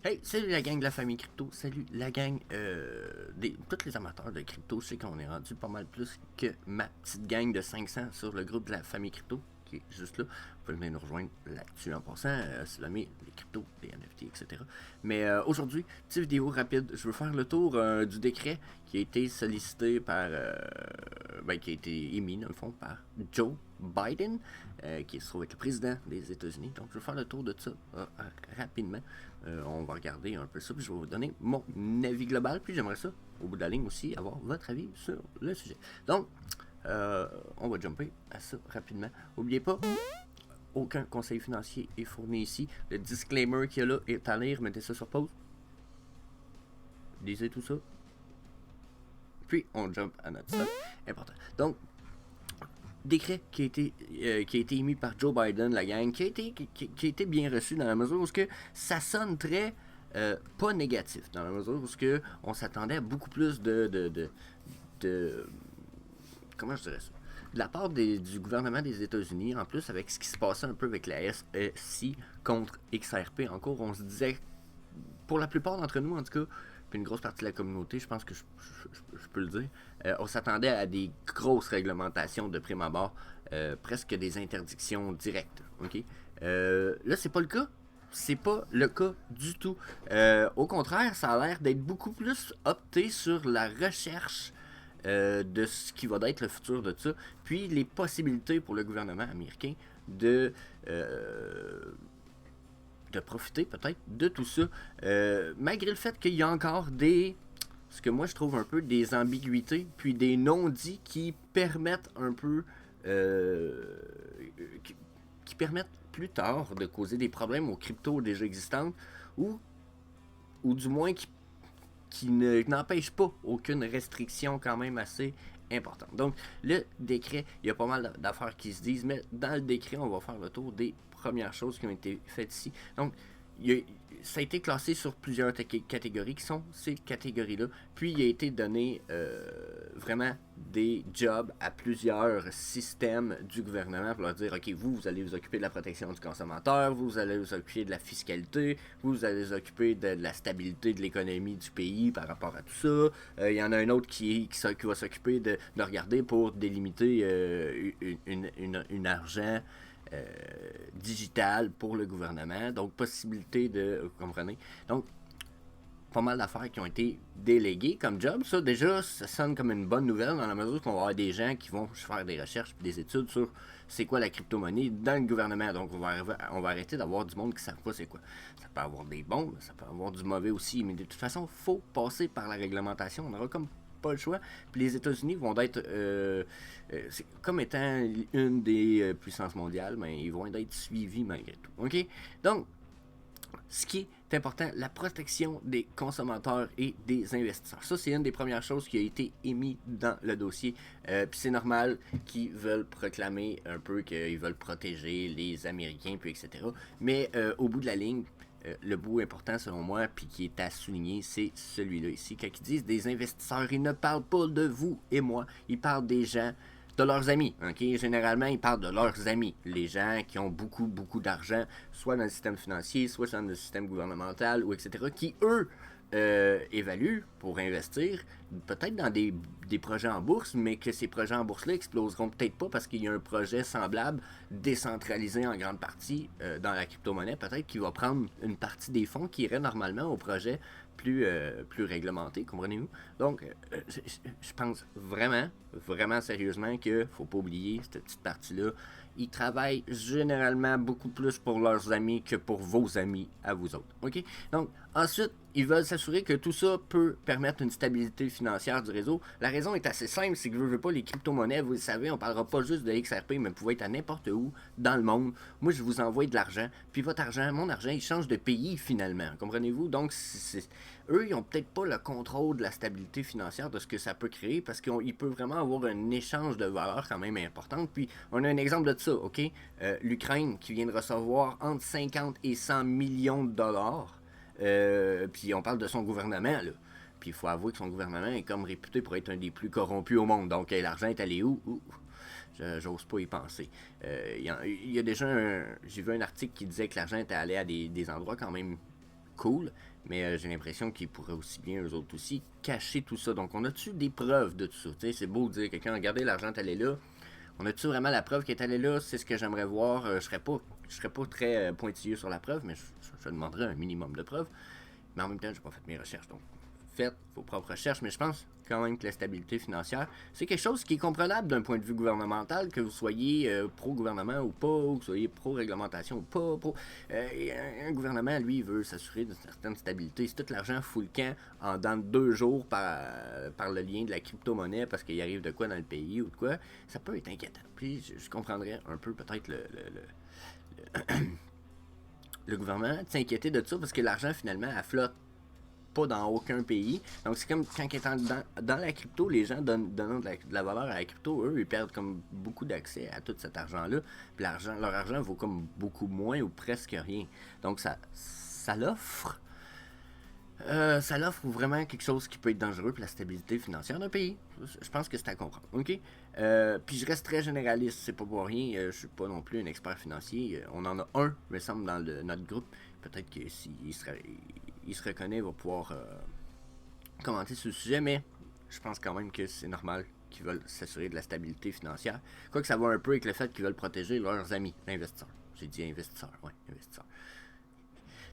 Hey, salut la gang de la famille crypto, salut la gang tous les amateurs de crypto. Je sais qu'on est rendu pas mal plus que ma petite gang de 500 sur le groupe de la famille crypto qui est juste là. Vous pouvez venir nous rejoindre là-dessus en passant, c'est les cryptos, les NFT, etc. Mais aujourd'hui, petite vidéo rapide, je veux faire le tour du décret qui a été sollicité par, qui a été émis dans le fond par Joe Biden, qui se trouve être le président des États-Unis. Donc je vais faire le tour de ça rapidement. On va regarder un peu ça, puis je vais vous donner mon avis global, puis j'aimerais ça, au bout de la ligne aussi, avoir votre avis sur le sujet. Donc, on va jumper à ça rapidement. N'oubliez pas, aucun conseil financier est fourni ici. Le disclaimer qu'il y a là est à lire, mettez ça sur pause. Lisez tout ça. Puis, on jump à notre stop. Important. Donc, décret qui a été émis par Joe Biden, la gang, qui a été bien reçu dans la mesure où ça sonne très pas négatif, dans la mesure où on s'attendait à beaucoup plus de comment je dirais ça, de la part du gouvernement des États-Unis, en plus avec ce qui se passait un peu avec la SEC contre XRP en cours, on se disait, pour la plupart d'entre nous en tout cas, puis une grosse partie de la communauté, je pense que je peux le dire, on s'attendait à des grosses réglementations de prime abord, presque des interdictions directes. Ok, là, c'est pas le cas. C'est pas le cas du tout. Au contraire, ça a l'air d'être beaucoup plus opté sur la recherche de ce qui va être le futur de ça, puis les possibilités pour le gouvernement américain de profiter peut-être de tout ça, malgré le fait qu'il y a encore ce que moi je trouve un peu des ambiguïtés, puis des non-dits qui permettent un peu, qui permettent plus tard de causer des problèmes aux cryptos déjà existantes, ou, ou du moins qui n'empêchent pas aucune restriction quand même assez importante. Donc, le décret, il y a pas mal d'affaires qui se disent, mais dans le décret, on va faire le tour des premières choses qui ont été faites ici. Donc, ça a été classé sur plusieurs catégories qui sont ces catégories-là. Puis, il a été donné vraiment des jobs à plusieurs systèmes du gouvernement pour leur dire, OK, vous allez vous occuper de la protection du consommateur, vous allez vous occuper de la fiscalité, vous allez vous occuper de la stabilité de l'économie du pays par rapport à tout ça. Il y en a un autre qui va s'occuper de regarder pour délimiter une argent digital pour le gouvernement. Donc, possibilité de... Vous comprenez? Donc, pas mal d'affaires qui ont été déléguées comme job. Ça, déjà, ça sonne comme une bonne nouvelle dans la mesure qu'on va avoir des gens qui vont faire des recherches et des études sur c'est quoi la crypto-monnaie dans le gouvernement. Donc, on va arrêter d'avoir du monde qui ne savent pas c'est quoi. Ça peut avoir des bons, ça peut avoir du mauvais aussi, mais de toute façon, il faut passer par la réglementation. On aura comme pas le choix. Puis les États-Unis vont être, comme étant une des puissances mondiales, mais ils vont être suivis malgré tout. OK? Donc, ce qui est important, la protection des consommateurs et des investisseurs. Ça, c'est une des premières choses qui a été émise dans le dossier. Puis c'est normal qu'ils veulent proclamer un peu qu'ils veulent protéger les Américains, puis etc. Mais au bout de la ligne, le bout important selon moi, puis qui est à souligner, c'est celui-là ici. Quand ils disent des investisseurs, ils ne parlent pas de vous et moi, ils parlent des gens, de leurs amis. Okay? Généralement, ils parlent de leurs amis, les gens qui ont beaucoup, beaucoup d'argent, soit dans le système financier, soit dans le système gouvernemental, ou etc., qui, eux, évaluent pour investir, peut-être dans des projets en bourse, mais que ces projets en bourse-là exploseront peut-être pas parce qu'il y a un projet semblable, décentralisé en grande partie dans la crypto-monnaie, peut-être qu'il va prendre une partie des fonds qui iraient normalement au projet plus réglementé, comprenez-vous? Donc, je pense vraiment, vraiment sérieusement qu'il faut pas oublier cette petite partie-là. Ils travaillent généralement beaucoup plus pour leurs amis que pour vos amis à vous autres. OK? Donc, ensuite, ils veulent s'assurer que tout ça peut permettre une stabilité financière du réseau. La raison est assez simple, c'est que je veux pas les crypto-monnaies, vous le savez, on parlera pas juste de XRP, mais vous pouvez être à n'importe où dans le monde. Moi, je vous envoie de l'argent, puis votre argent, mon argent, il change de pays finalement. Comprenez-vous? Donc, eux, ils ont peut-être pas le contrôle de la stabilité financière de ce que ça peut créer, parce qu'il peut vraiment avoir un échange de valeurs quand même importante. Puis, on a un exemple de ça, OK? L'Ukraine qui vient de recevoir entre 50 et 100 millions de dollars. Puis on parle de son gouvernement, là. Puis il faut avouer que son gouvernement est comme réputé pour être un des plus corrompus au monde. Donc l'argent est allé où? J'ose pas y penser. Il y a déjà j'ai vu un article qui disait que l'argent était allé à des endroits quand même cool, mais j'ai l'impression qu'ils pourraient aussi bien, eux autres aussi, cacher tout ça. Donc, on a-tu des preuves de tout ça? Tu sais, c'est beau de dire quelqu'un, regardez, l'argent est allé là. On a-tu vraiment la preuve qu'elle est allée là? C'est ce que j'aimerais voir. Je serais pas très pointilleux sur la preuve, mais je demanderais un minimum de preuves. Mais en même temps, j'ai pas fait mes recherches, donc faites vos propres recherches. Mais je pense quand même que la stabilité financière, c'est quelque chose qui est comprenable d'un point de vue gouvernemental, que vous soyez pro-gouvernement ou pas, ou que vous soyez pro-réglementation ou pas. Un gouvernement, lui, veut s'assurer d'une certaine stabilité. Si tout l'argent fout le camp en dans 2 jours par le lien de la crypto-monnaie, parce qu'il arrive de quoi dans le pays ou de quoi, ça peut être inquiétant. Puis je comprendrais un peu peut-être le gouvernement s'inquiéter de ça, parce que l'argent, finalement, elle flotte pas dans aucun pays. Donc c'est comme quand étant dans la crypto, les gens donnent de la valeur à la crypto, eux, ils perdent comme beaucoup d'accès à tout cet argent-là. Puis leur argent vaut comme beaucoup moins ou presque rien. Donc ça l'offre. Ça l'offre vraiment quelque chose qui peut être dangereux pour la stabilité financière d'un pays. Je pense que c'est à comprendre. OK? Puis je reste très généraliste, c'est pas pour rien. Je suis pas non plus un expert financier. On en a un, me semble, dans notre groupe. Peut-être que s'il se reconnaît, il va pouvoir commenter sur le sujet, mais je pense quand même que c'est normal qu'ils veulent s'assurer de la stabilité financière. Quoique ça va un peu avec le fait qu'ils veulent protéger leurs amis, investisseurs. J'ai dit investisseurs, ouais, investisseurs.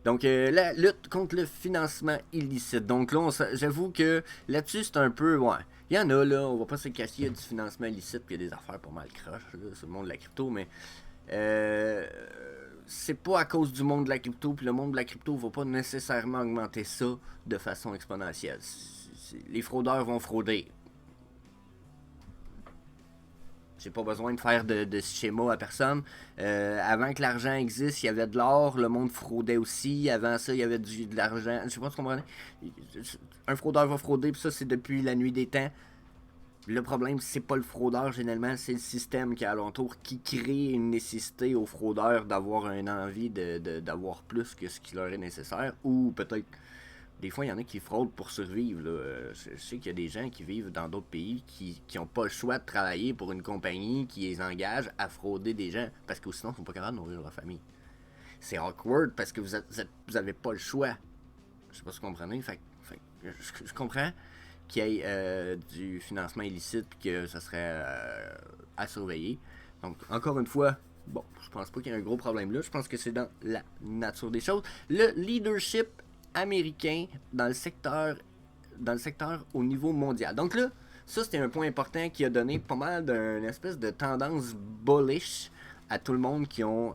Donc, la lutte contre le financement illicite. Donc là, j'avoue que là-dessus, c'est un peu, ouais. Il y en a, là, on va pas se cacher, il y a du financement illicite, puis il y a des affaires pas mal croches, là, sur le monde de la crypto, mais c'est pas à cause du monde de la crypto, puis le monde de la crypto va pas nécessairement augmenter ça de façon exponentielle. Les fraudeurs vont frauder. J'ai pas besoin de faire de schéma à personne. Avant que l'argent existe, il y avait de l'or, le monde fraudait aussi. Avant ça, il y avait de l'argent. Je sais pas si vous comprenez. Un fraudeur va frauder, puis ça, c'est depuis la nuit des temps. Le problème, c'est pas le fraudeur généralement, c'est le système qui est alentour qui crée une nécessité aux fraudeurs d'avoir une envie d'avoir plus que ce qui leur est nécessaire. Ou peut-être, des fois, il y en a qui fraudent pour survivre. Là. Je sais qu'il y a des gens qui vivent dans d'autres pays qui n'ont pas le choix de travailler pour une compagnie qui les engage à frauder des gens parce que sinon, ils sont pas capables de nourrir leur famille. C'est awkward parce que vous avez pas le choix. Je sais pas si vous comprenez. Je comprends qu'il y ait du financement illicite et que ça serait à surveiller. Donc, encore une fois, bon, je pense pas qu'il y ait un gros problème là. Je pense que c'est dans la nature des choses. Le leadership américain dans le secteur au niveau mondial. Donc là, ça c'était un point important qui a donné pas mal d'une espèce de tendance bullish à tout le monde qui ont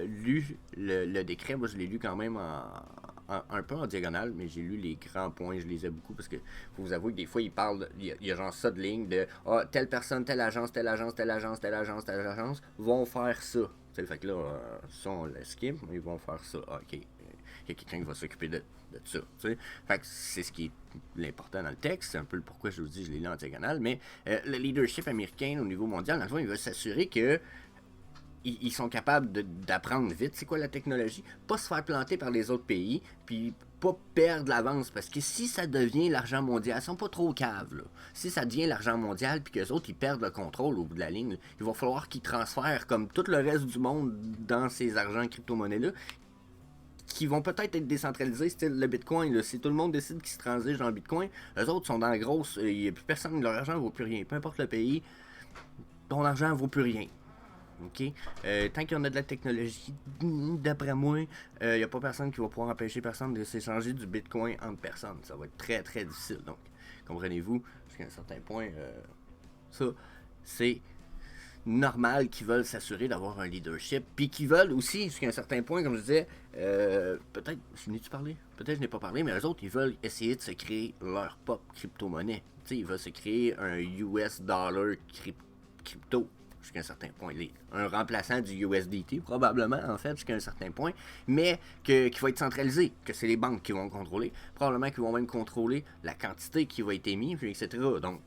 lu le décret. Moi, je l'ai lu quand même un peu en diagonale, mais j'ai lu les grands points, je les ai beaucoup parce que faut vous avouer que des fois, ils parlent, il y a genre ça de ligne de telle personne, telle agence, telle agence, telle agence, telle agence, telle agence vont faire ça. T'sais, fait que là, ça on le skip, ils vont faire ça. Ok, il y a quelqu'un qui va s'occuper de ça. T'sais. Fait que c'est ce qui est l'important dans le texte, c'est un peu le pourquoi je vous dis je l'ai lu en diagonale, mais le leadership américain au niveau mondial, dans le fond, il veut s'assurer que ils sont capables d'apprendre vite c'est quoi la technologie, pas se faire planter par les autres pays, puis pas perdre l'avance, parce que si ça devient l'argent mondial, ils sont pas trop caves, là. Si ça devient l'argent mondial, puis qu'eux autres, ils perdent le contrôle au bout de la ligne, là, il va falloir qu'ils transfèrent, comme tout le reste du monde, dans ces argents crypto-monnaies-là, qui vont peut-être être décentralisés, style le Bitcoin. Là. Si tout le monde décide qu'ils se transigent dans le Bitcoin, eux autres sont dans la grosse... Il n'y a plus personne, leur argent ne vaut plus rien. Peu importe le pays, ton argent ne vaut plus rien. OK? Tant qu'il y en a de la technologie, d'après moi, il n'y a pas personne qui va pouvoir empêcher personne de s'échanger du Bitcoin entre personnes. Ça va être très, très difficile. Donc, comprenez-vous, jusqu'à un certain point, ça, c'est normal qu'ils veulent s'assurer d'avoir un leadership. Puis qu'ils veulent aussi, jusqu'à un certain point, comme je disais, peut-être, je n'ai-tu parlé? Peut-être je n'ai pas parlé, mais eux autres, ils veulent essayer de se créer leur propre crypto-monnaie. Tu sais, ils veulent se créer un US dollar crypto. Jusqu'à un certain point. Un remplaçant du USDT, probablement, en fait, jusqu'à un certain point, mais qui va être centralisé, que c'est les banques qui vont contrôler. Probablement qu'ils vont même contrôler la quantité qui va être émise, etc. Donc,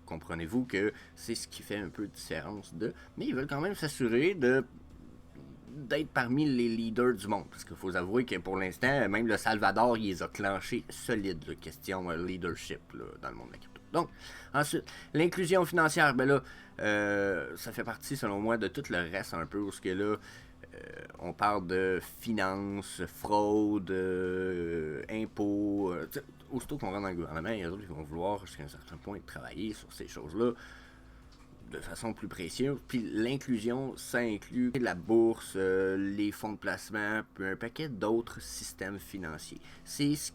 comprenez-vous que c'est ce qui fait un peu de différence de... Mais ils veulent quand même s'assurer d'être parmi les leaders du monde. Parce qu'il faut avouer que pour l'instant, même le Salvador, il les a clenchés solides, la question leadership là, dans le monde de la crypto. Donc, ensuite, l'inclusion financière, ben là, ça fait partie, selon moi, de tout le reste un peu, où ce que là, on parle de finances, fraude, impôts. Aussitôt qu'on rentre dans le gouvernement, il y a d'autres qui vont vouloir, jusqu'à un certain point, travailler sur ces choses-là de façon plus précieuse. Puis l'inclusion, ça inclut la bourse, les fonds de placement, puis un paquet d'autres systèmes financiers. C'est ce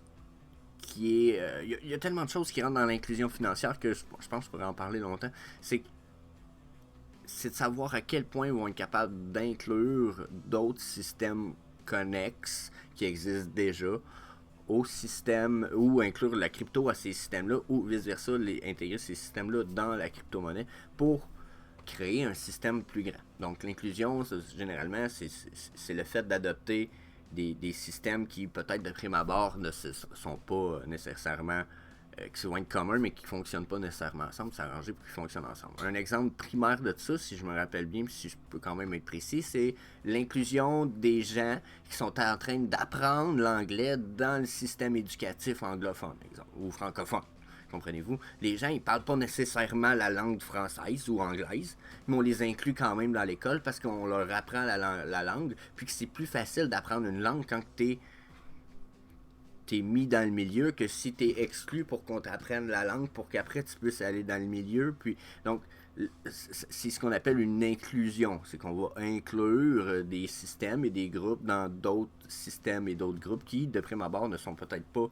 qui est... Il y a tellement de choses qui rentrent dans l'inclusion financière que je pense que je pourrais en parler longtemps. C'est de savoir à quel point ils vont être capables d'inclure d'autres systèmes connexes qui existent déjà au système, ou inclure la crypto à ces systèmes-là, ou vice-versa, intégrer ces systèmes-là dans la crypto-monnaie pour créer un système plus grand. Donc l'inclusion, généralement, c'est le fait d'adopter des systèmes qui, peut-être de prime abord, ne sont pas nécessairement qui vont être communs, mais qui ne fonctionnent pas nécessairement ensemble, s'arranger pour qu'ils fonctionnent ensemble. Un exemple primaire de ça, si je me rappelle bien, puis si je peux quand même être précis, c'est l'inclusion des gens qui sont en train d'apprendre l'anglais dans le système éducatif anglophone, exemple, ou francophone. Comprenez-vous? Les gens, ils parlent pas nécessairement la langue française ou anglaise, mais on les inclut quand même dans l'école parce qu'on leur apprend la langue, puis que c'est plus facile d'apprendre une langue quand t'es mis dans le milieu que si t'es exclu pour qu'on t'apprenne la langue pour qu'après tu puisses aller dans le milieu. Puis donc c'est ce qu'on appelle une inclusion, c'est qu'on va inclure des systèmes et des groupes dans d'autres systèmes et d'autres groupes qui de prime abord ne sont peut-être pas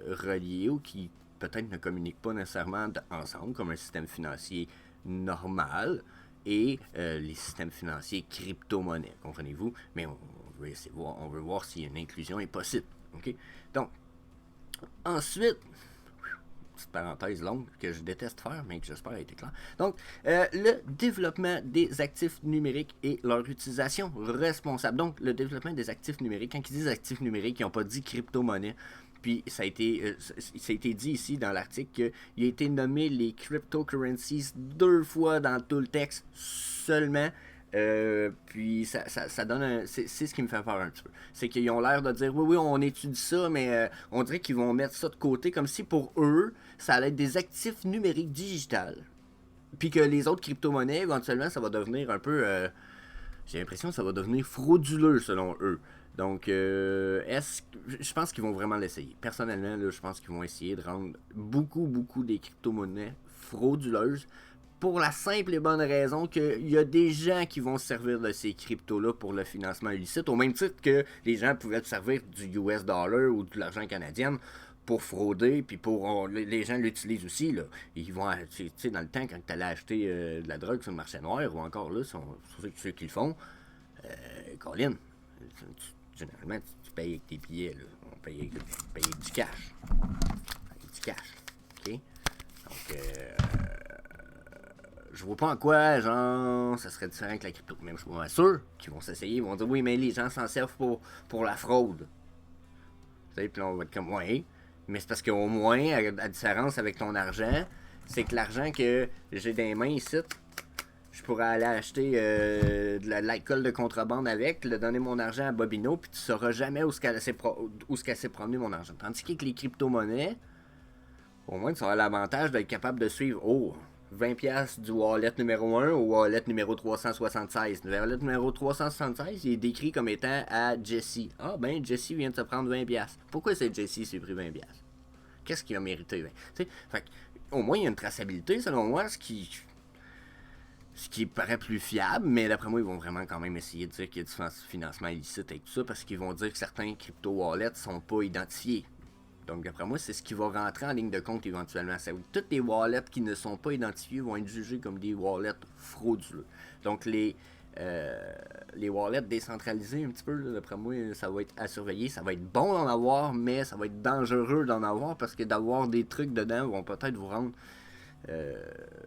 reliés ou qui peut-être ne communiquent pas nécessairement ensemble comme un système financier normal et les systèmes financiers crypto-monnaies, comprenez-vous? Mais on veut voir si une inclusion est possible. Okay? Donc, ensuite, petite parenthèse longue que je déteste faire, mais que j'espère a été clair. Donc, le développement des actifs numériques et leur utilisation responsable. Donc, le développement des actifs numériques, quand ils disent actifs numériques, ils n'ont pas dit crypto-monnaie. Puis, ça a été dit ici dans l'article qu'il a été nommé les cryptocurrencies 2 fois dans tout le texte seulement. Puis ça donne c'est ce qui me fait peur un petit peu. C'est qu'ils ont l'air de dire oui, on étudie ça, mais on dirait qu'ils vont mettre ça de côté comme si pour eux, ça allait être des actifs numériques digitales. Puis que les autres crypto-monnaies, éventuellement, ça va devenir un peu. J'ai l'impression que ça va devenir frauduleux selon eux. Donc, je pense qu'ils vont vraiment l'essayer. Personnellement, là, je pense qu'ils vont essayer de rendre beaucoup des crypto-monnaies frauduleuses pour la simple et bonne raison qu'il y a des gens qui vont se servir de ces cryptos-là pour le financement illicite, au même titre que les gens pouvaient se servir du US dollar ou de l'argent canadien pour frauder, puis les gens l'utilisent aussi, là. Ils vont, tu sais, dans le temps, quand tu allais acheter de la drogue sur le marché noir, ou encore là, ceux qui le font, Colin, généralement, tu payes avec tes billets, là. On paye avec du cash. Avec du cash, ok? Donc, je vois pas en quoi, genre, ça serait différent avec la crypto. Même je suis pas sûr qu'ils vont s'essayer, ils vont dire oui, mais les gens s'en servent pour la fraude. Tu sais, puis là, on va être comme, ouais. Mais c'est parce qu'au moins, la différence avec ton argent, c'est que l'argent que j'ai dans les mains ici, je pourrais aller acheter de l'alcool de contrebande avec, le donner mon argent à Bobino, puis tu sauras jamais où qu'elle s'est promené mon argent. Tandis qu'avec les crypto-monnaies, au moins, tu auras l'avantage d'être capable de suivre, 20$ du wallet numéro 1 au wallet numéro 376. Le wallet numéro 376, il est décrit comme étant à Jesse. Ah ben, Jesse vient de se prendre 20$. Pourquoi c'est Jesse qui s'est pris 20$? Qu'est-ce qu'il a mérité? Fait, au moins, il y a une traçabilité, selon moi, ce qui paraît plus fiable, mais d'après moi, ils vont vraiment quand même essayer de dire qu'il y a du financement illicite et tout ça, parce qu'ils vont dire que certains crypto-wallets sont pas identifiés. Donc, d'après moi, c'est ce qui va rentrer en ligne de compte éventuellement. Toutes les wallets qui ne sont pas identifiés vont être jugés comme des wallets frauduleux. Donc, les wallets décentralisés, un petit peu, là, d'après moi, ça va être à surveiller. Ça va être bon d'en avoir, mais ça va être dangereux d'en avoir parce que d'avoir des trucs dedans vont peut-être vous rendre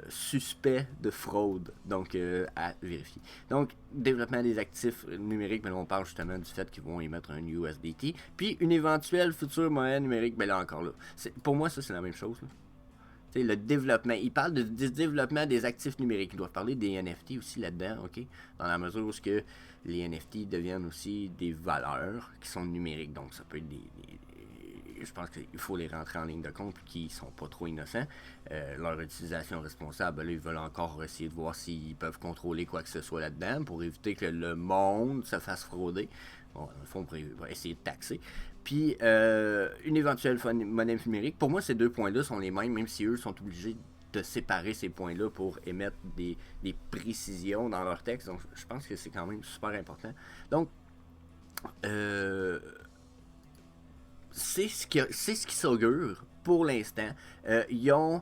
suspect de fraude, donc à vérifier. Donc, développement des actifs numériques, mais là on parle justement du fait qu'ils vont y mettre un USDT, puis une éventuelle future monnaie numérique, mais là encore là, pour moi ça c'est la même chose. Là. Le développement, ils parlent du développement des actifs numériques, ils doivent parler des NFT aussi là-dedans, ok, dans la mesure où que les NFT deviennent aussi des valeurs qui sont numériques, donc ça peut être je pense qu'il faut les rentrer en ligne de compte et qu'ils sont pas trop innocents. Leur utilisation responsable, là, ils veulent encore essayer de voir s'ils peuvent contrôler quoi que ce soit là-dedans pour éviter que le monde se fasse frauder. Bon, dans le fond, on va essayer de taxer. Puis, une éventuelle monnaie numérique, pour moi, ces deux points-là sont les mêmes, même si eux sont obligés de séparer ces points-là pour émettre des précisions dans leur texte. Donc, je pense que c'est quand même super important. Donc, c'est ce qui s'augure pour l'instant. Ils ont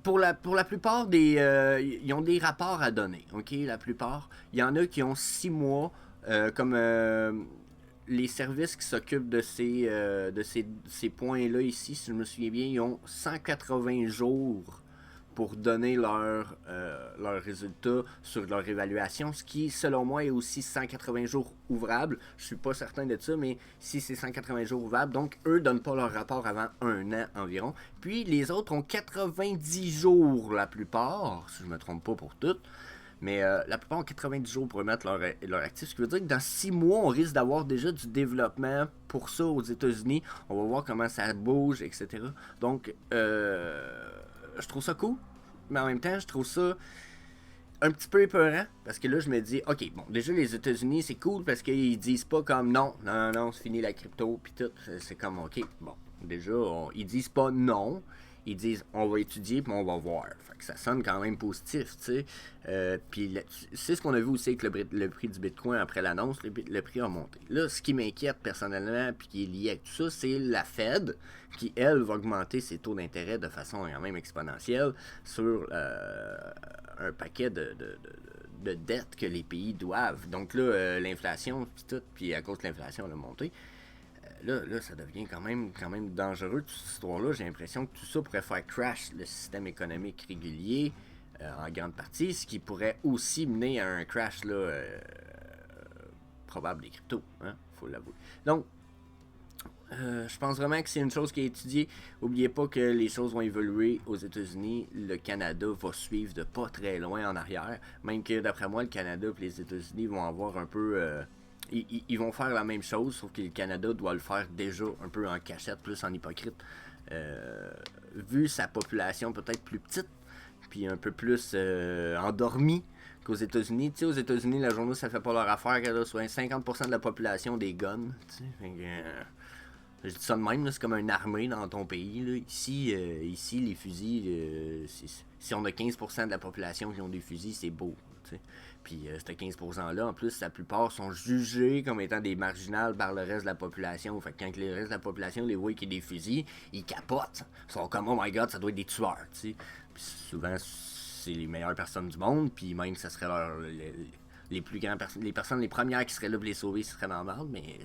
pour la plupart ils ont des rapports à donner. Ok, la plupart. Il y en a qui ont 6 mois, comme les services qui s'occupent de ces points-là ici, si je me souviens bien, ils ont 180 jours pour donner leurs résultats sur leur évaluation, ce qui, selon moi, est aussi 180 jours ouvrables. Je suis pas certain de ça, mais si c'est 180 jours ouvrables, donc eux donnent pas leur rapport avant un an environ. Puis les autres ont 90 jours la plupart, si je me trompe pas pour toutes. Mais la plupart ont 90 jours pour remettre leur actif. Ce qui veut dire que dans 6 mois, on risque d'avoir déjà du développement pour ça aux États-Unis. On va voir comment ça bouge, etc. Donc, je trouve ça cool. Mais en même temps, je trouve ça un petit peu épeurant. Parce que là, je me dis, ok, bon, déjà les États-Unis, c'est cool parce qu'ils disent pas comme non, c'est fini la crypto, puis tout. C'est comme, ok, bon, déjà, ils disent pas non. Ils disent on va étudier puis on va voir. Fait que ça sonne quand même positif, tu sais. Puis c'est ce qu'on a vu aussi avec le prix du Bitcoin après l'annonce, le prix a monté. Là, ce qui m'inquiète personnellement puis qui est lié avec tout ça, c'est la Fed qui, elle, va augmenter ses taux d'intérêt de façon quand même exponentielle sur un paquet de dettes que les pays doivent. Donc là, l'inflation, puis tout, puis à cause de l'inflation, elle a monté. Là, ça devient quand même dangereux, toute cette histoire-là. J'ai l'impression que tout ça pourrait faire crash le système économique régulier en grande partie, ce qui pourrait aussi mener à un crash là, probable des cryptos, hein, faut l'avouer. Donc, je pense vraiment que c'est une chose qui est étudiée. N'oubliez pas que les choses vont évoluer aux États-Unis. Le Canada va suivre de pas très loin en arrière. Même que d'après moi, le Canada et les États-Unis vont avoir un peu... ils vont faire la même chose, sauf que le Canada doit le faire déjà un peu en cachette, plus en hypocrite. Vu sa population peut-être plus petite, puis un peu plus endormie qu'aux États-Unis. Tu sais, aux États-Unis, la journée, ça fait pas leur affaire qu'elle a soit 50% de la population des guns. Tu sais, je dis ça de même, c'est comme une armée dans ton pays. Là. Ici, les fusils, si on a 15% de la population qui ont des fusils, c'est beau. T'sais. Puis ces 15%-là, en plus, la plupart sont jugés comme étant des marginales par le reste de la population. Fait que quand le reste de la population les voit qu'il y a des fusils, ils capotent. Ils sont comme, oh my god, ça doit être des tueurs. T'sais. Puis souvent, c'est les meilleures personnes du monde. Puis même, ça serait les plus grandes personnes, les premières qui seraient là pour les sauver, ce serait normal. Mais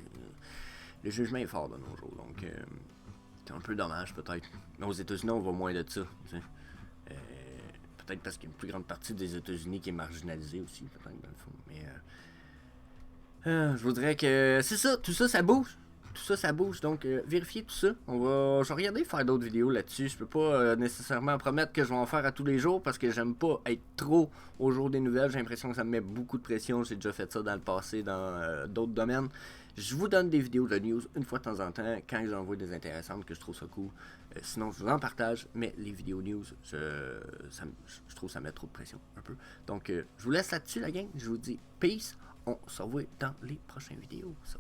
le jugement est fort de nos jours. Donc, c'est un peu dommage, peut-être. Mais aux États-Unis, on voit moins de ça. Peut-être parce qu'il y a une plus grande partie des États-Unis qui est marginalisée aussi, peut-être, dans le fond. Mais je voudrais que... C'est ça, tout ça, ça bouge. Tout ça, ça bouge. Donc, vérifiez tout ça. Je vais regarder faire d'autres vidéos là-dessus. Je peux pas nécessairement promettre que je vais en faire à tous les jours parce que j'aime pas être trop au jour des nouvelles. J'ai l'impression que ça me met beaucoup de pression. J'ai déjà fait ça dans le passé, dans d'autres domaines. Je vous donne des vidéos de news une fois de temps en temps quand j'en vois des intéressantes que je trouve ça cool. Sinon, je vous en partage, mais les vidéos news, je trouve que ça met trop de pression un peu. Donc, je vous laisse là-dessus, la gang. Je vous dis peace. On se revoit dans les prochaines vidéos. So.